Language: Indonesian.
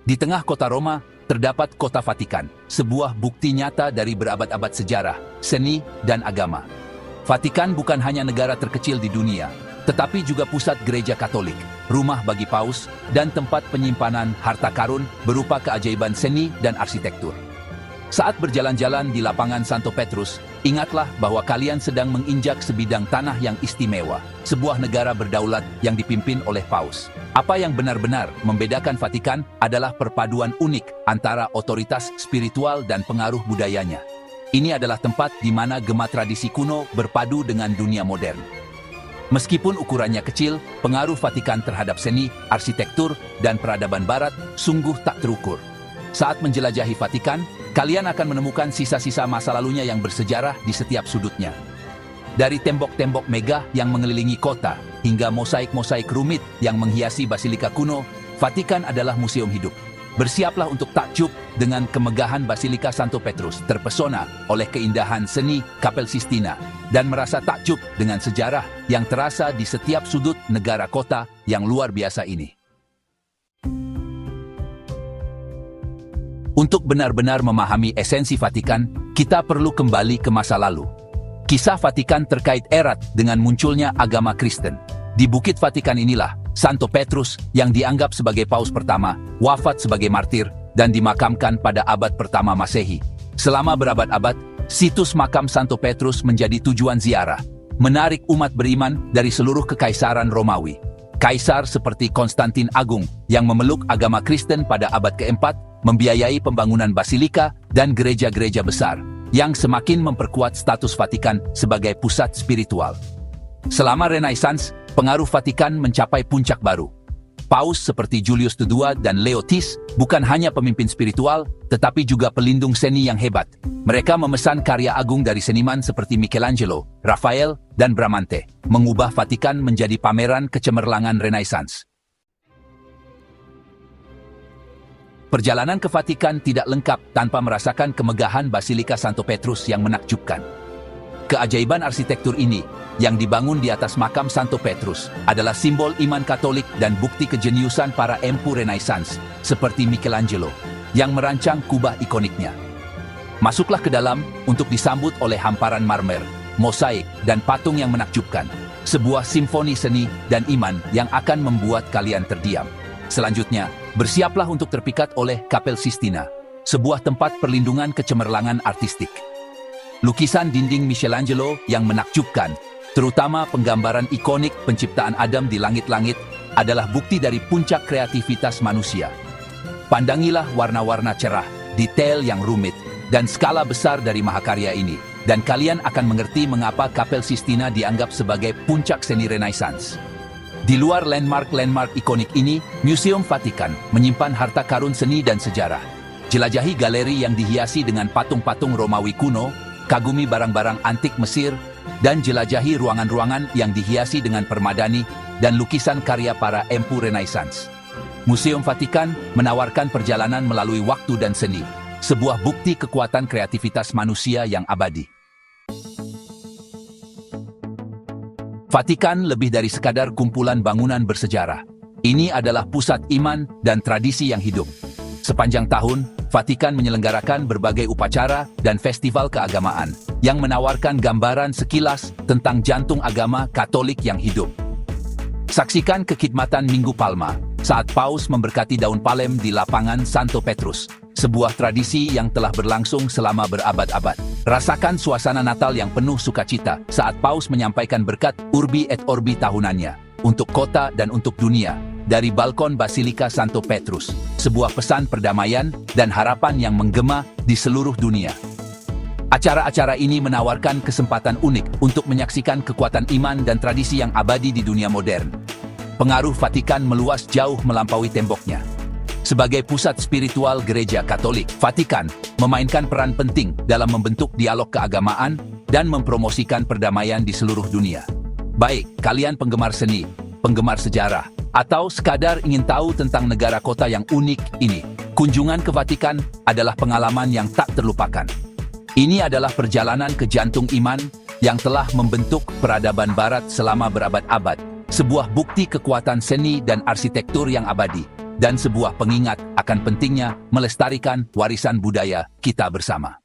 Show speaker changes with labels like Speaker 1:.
Speaker 1: Di tengah kota Roma, terdapat kota Vatikan, sebuah bukti nyata dari berabad-abad sejarah, seni, dan agama. Vatikan bukan hanya negara terkecil di dunia, tetapi juga pusat gereja Katolik, rumah bagi paus, dan tempat penyimpanan harta karun berupa keajaiban seni dan arsitektur. Saat berjalan-jalan di lapangan Santo Petrus, ingatlah bahwa kalian sedang menginjak sebidang tanah yang istimewa, sebuah negara berdaulat yang dipimpin oleh paus. Apa yang benar-benar membedakan Vatikan adalah perpaduan unik antara otoritas spiritual dan pengaruh budayanya. Ini adalah tempat di mana gema tradisi kuno berpadu dengan dunia modern. Meskipun ukurannya kecil, pengaruh Vatikan terhadap seni, arsitektur, dan peradaban barat sungguh tak terukur. Saat menjelajahi Vatikan, kalian akan menemukan sisa-sisa masa lalunya yang bersejarah di setiap sudutnya. Dari tembok-tembok megah yang mengelilingi kota, hingga mosaik-mosaik rumit yang menghiasi basilika kuno, Vatikan adalah museum hidup. Bersiaplah untuk takjub dengan kemegahan Basilika Santo Petrus, terpesona oleh keindahan seni Kapel Sistina, dan merasa takjub dengan sejarah yang terasa di setiap sudut negara kota yang luar biasa ini. Untuk benar-benar memahami esensi Vatikan, kita perlu kembali ke masa lalu. Kisah Vatikan terkait erat dengan munculnya agama Kristen. Di Bukit Vatikan inilah, Santo Petrus yang dianggap sebagai paus pertama, wafat sebagai martir, dan dimakamkan pada abad pertama Masehi. Selama berabad-abad, situs makam Santo Petrus menjadi tujuan ziarah, menarik umat beriman dari seluruh kekaisaran Romawi. Kaisar seperti Konstantin Agung yang memeluk agama Kristen pada abad keempat, membiayai pembangunan basilika dan gereja-gereja besar, yang semakin memperkuat status Vatikan sebagai pusat spiritual. Selama Renaissance, pengaruh Vatikan mencapai puncak baru. Paus seperti Julius II dan Leo X bukan hanya pemimpin spiritual, tetapi juga pelindung seni yang hebat. Mereka memesan karya agung dari seniman seperti Michelangelo, Raphael, dan Bramante, mengubah Vatikan menjadi pameran kecemerlangan Renaissance. Perjalanan ke Vatikan tidak lengkap tanpa merasakan kemegahan Basilika Santo Petrus yang menakjubkan. Keajaiban arsitektur ini, yang dibangun di atas makam Santo Petrus, adalah simbol iman Katolik dan bukti kejeniusan para empu Renaissance, seperti Michelangelo, yang merancang kubah ikoniknya. Masuklah ke dalam untuk disambut oleh hamparan marmer, mosaik, dan patung yang menakjubkan, sebuah simfoni seni dan iman yang akan membuat kalian terdiam. Selanjutnya, bersiaplah untuk terpikat oleh Kapel Sistina, sebuah tempat perlindungan kecemerlangan artistik. Lukisan dinding Michelangelo yang menakjubkan, terutama penggambaran ikonik penciptaan Adam di langit-langit, adalah bukti dari puncak kreativitas manusia. Pandangilah warna-warna cerah, detail yang rumit, dan skala besar dari mahakarya ini, dan kalian akan mengerti mengapa Kapel Sistina dianggap sebagai puncak seni Renaissance. Di luar landmark-landmark ikonik ini, Museum Vatikan menyimpan harta karun seni dan sejarah. Jelajahi galeri yang dihiasi dengan patung-patung Romawi kuno, kagumi barang-barang antik Mesir, dan jelajahi ruangan-ruangan yang dihiasi dengan permadani dan lukisan karya para empu Renaissance. Museum Vatikan menawarkan perjalanan melalui waktu dan seni, sebuah bukti kekuatan kreativitas manusia yang abadi. Vatikan lebih dari sekadar kumpulan bangunan bersejarah. Ini adalah pusat iman dan tradisi yang hidup. Sepanjang tahun, Vatikan menyelenggarakan berbagai upacara dan festival keagamaan yang menawarkan gambaran sekilas tentang jantung agama Katolik yang hidup. Saksikan kekhidmatan Minggu Palma saat Paus memberkati daun palem di lapangan Santo Petrus, sebuah tradisi yang telah berlangsung selama berabad-abad. Rasakan suasana Natal yang penuh sukacita saat Paus menyampaikan berkat Urbi et Orbi tahunannya untuk kota dan untuk dunia dari balkon Basilika Santo Petrus, sebuah pesan perdamaian dan harapan yang menggema di seluruh dunia. Acara-acara ini menawarkan kesempatan unik untuk menyaksikan kekuatan iman dan tradisi yang abadi di dunia modern. Pengaruh Vatikan meluas jauh melampaui temboknya. Sebagai pusat spiritual gereja Katolik, Vatikan memainkan peran penting dalam membentuk dialog keagamaan dan mempromosikan perdamaian di seluruh dunia. Baik, kalian penggemar seni, penggemar sejarah, atau sekadar ingin tahu tentang negara kota yang unik ini, kunjungan ke Vatikan adalah pengalaman yang tak terlupakan. Ini adalah perjalanan ke jantung iman yang telah membentuk peradaban barat selama berabad-abad, sebuah bukti kekuatan seni dan arsitektur yang abadi. dan sebuah pengingat akan pentingnya melestarikan warisan budaya kita bersama.